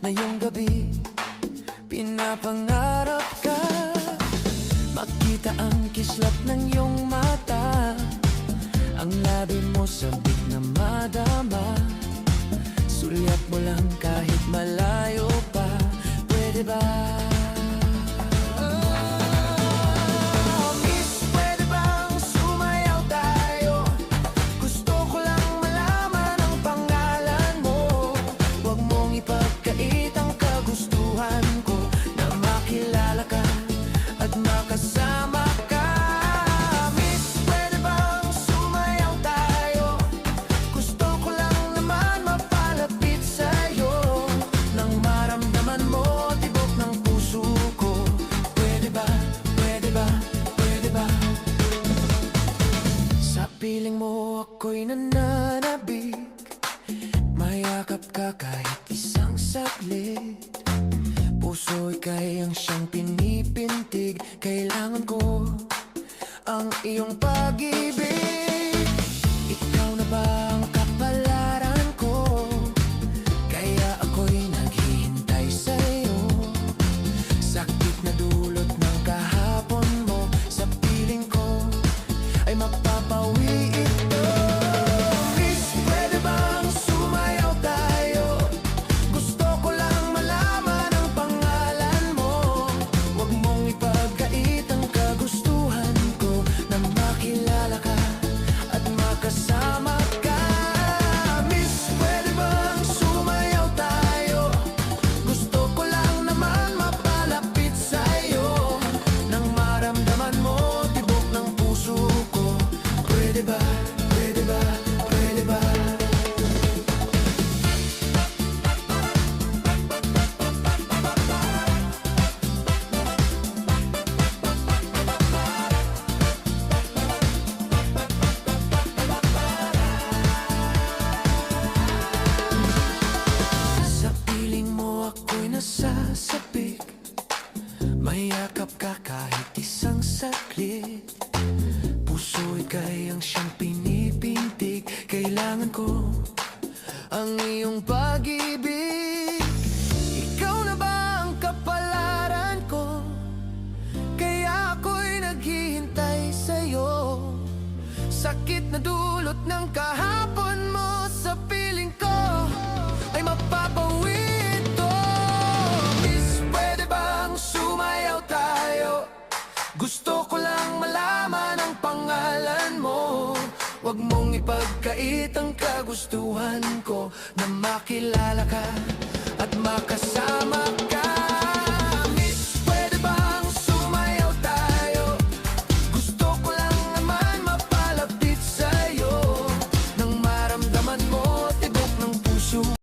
ngayong gabi. Pinapangarap ka makita ang kislap ng iyong mata, ang labi mo sabik na madama. Sulyap mo lang kahit malayo pa, pwede ba? Piling mo ako'y nananabik, mayakap ka kahit isang saglit. Puso'y kayang siyang pinipintig, kailangan ko ang iyong pag-ibig. Ikaw na ba ang kapalaran ko? Kaya ako'y naghihintay sa'yo. Sakit na dulot ng kahapon mo, sa piling ko ay mapapawi. Sasabik, mayakap ka kahit isang saglit. Puso'y kayang siyang pinipintig, kailangan ko ang iyong pag-ibig. Ikaw na ba ang kapalaran ko? Kaya ako'y naghihintay sa'yo. Sakit na dulot ng kahapon mo, sa piling ko ay mapapawi. Gusto ko lang malaman ang pangalan mo. Huwag mong ipagkait ang kagustuhan ko, na makilala ka at makasama ka.